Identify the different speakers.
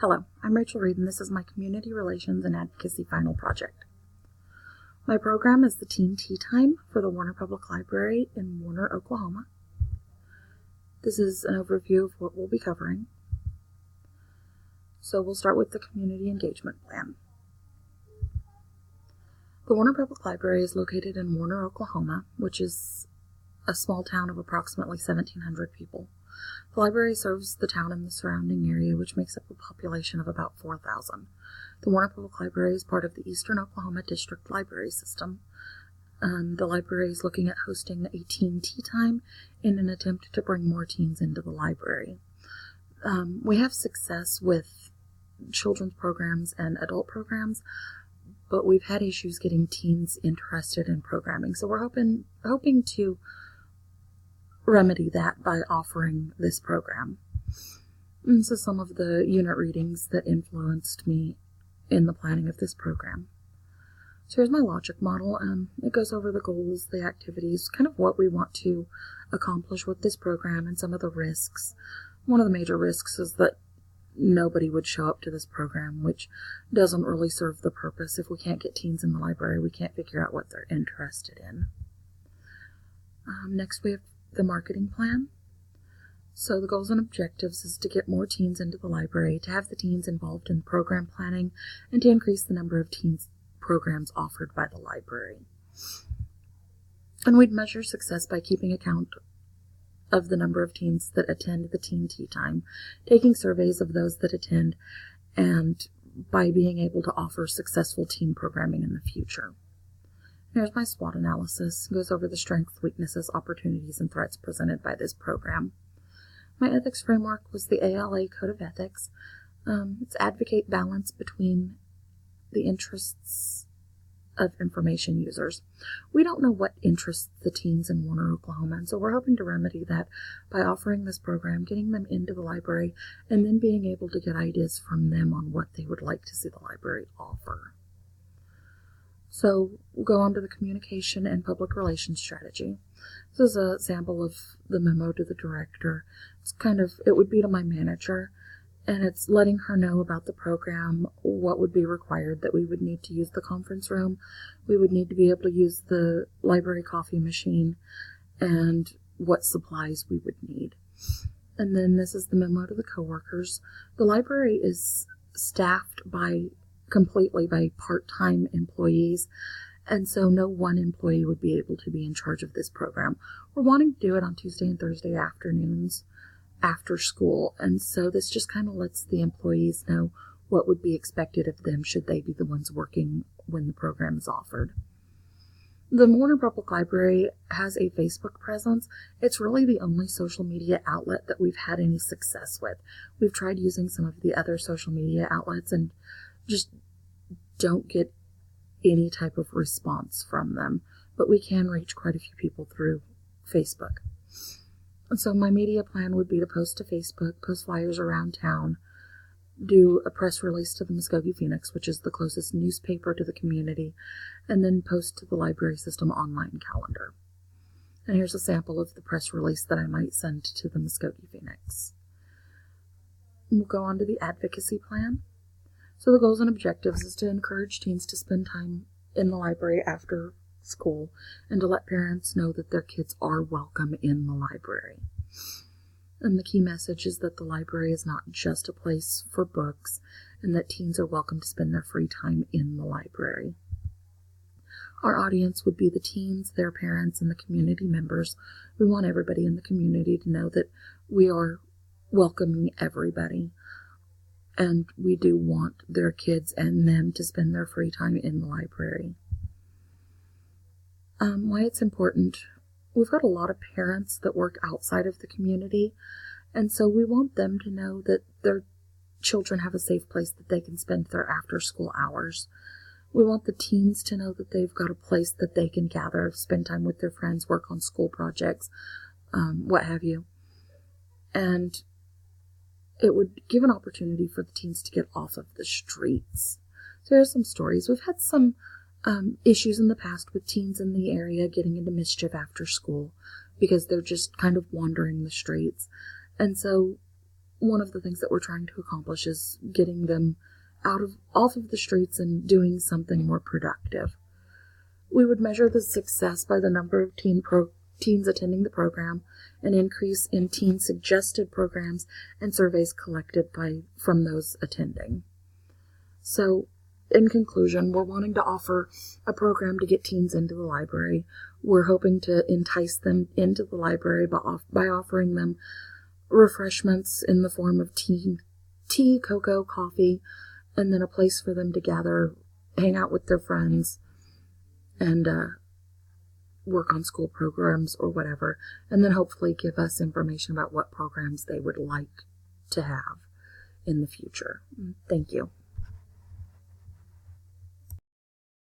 Speaker 1: Hello, I'm Reid, and this is my Community Relations and Advocacy Final Project. My program is the Teen Tea Time for the Warner Public Library in Warner, Oklahoma. This is an overview of what we'll be covering. So we'll start with the Community Engagement Plan. The Warner Public Library is located in Warner, Oklahoma, which is a small town of approximately 1,700 people. The library serves the town and the surrounding area, which makes up a population of about 4,000. The Warner Public Library is part of the Eastern Oklahoma District Library System. The library is looking at hosting a teen tea time in an attempt to bring more teens into the library. We have success with children's programs and adult programs, but we've had issues getting teens interested in programming. So we're hoping to remedy that by offering this program. And so some of the unit readings that influenced me in the planning of this program. So here's my logic model. It goes over the goals, the activities, kind of what we want to accomplish with this program and some of the risks. One of the major risks is that nobody would show up to this program, which doesn't really serve the purpose. If we can't get teens in the library, we can't figure out what they're interested in. Next we have the marketing plan. So the goals and objectives is to get more teens into the library, to have the teens involved in program planning, and to increase the number of teens programs offered by the library. And we'd measure success by keeping account of the number of teens that attend the teen tea time, taking surveys of those that attend, and by being able to offer successful teen programming in the future. Here's my SWOT analysis. It goes over the strengths, weaknesses, opportunities, and threats presented by this program. My ethics framework was the ALA Code of Ethics. It's advocate balance between the interests of information users. We don't know what interests the teens in Warner, Oklahoma, and so we're hoping to remedy that by offering this program, getting them into the library, and then being able to get ideas from them on what they would like to see the library offer. So we'll go on to the communication and public relations strategy. This is a sample of the memo to the director. It would be to my manager, and it's letting her know about the program, what would be required, that we would need to use the conference room, we would need to be able to use the library coffee machine, and what supplies we would need. And then this is the memo to the coworkers. The library is staffed completely by part-time employees, and so no one employee would be able to be in charge of this program. We're wanting to do it on Tuesday and Thursday afternoons after school, and so this just kind of lets the employees know what would be expected of them should they be the ones working when the program is offered. The Warner Public Library has a Facebook presence. It's really the only social media outlet that we've had any success with. We've tried using some of the other social media outlets and just don't get any type of response from them, but we can reach quite a few people through Facebook. And so my media plan would be to post to Facebook, post flyers around town, do a press release to the Muskogee Phoenix, which is the closest newspaper to the community, and then post to the library system online calendar. And here's a sample of the press release that I might send to the Muskogee Phoenix. We'll go on to the advocacy plan. So the goals and objectives is to encourage teens to spend time in the library after school and to let parents know that their kids are welcome in the library. And the key message is that the library is not just a place for books and that teens are welcome to spend their free time in the library. Our audience would be the teens, their parents, and the community members. We want everybody in the community to know that we are welcoming everybody. And we do want their kids and them to spend their free time in the library. Why it's important. We've got a lot of parents that work outside of the community, and so we want them to know that their children have a safe place that they can spend their after-school hours. We want the teens to know that they've got a place that they can gather, spend time with their friends, work on school projects, what have you. And it would give an opportunity for the teens to get off of the streets. So here's some stories. We've had some issues in the past with teens in the area getting into mischief after school because they're just kind of wandering the streets. And so one of the things that we're trying to accomplish is getting them off of the streets and doing something more productive. We would measure the success by the number of teens attending the program, an increase in teen-suggested programs, and surveys collected from those attending. So, in conclusion, we're wanting to offer a program to get teens into the library. We're hoping to entice them into the library by offering them refreshments in the form of tea, cocoa, coffee, and then a place for them to gather, hang out with their friends, and work on school programs or whatever, and then hopefully give us information about what programs they would like to have in the future. Thank you.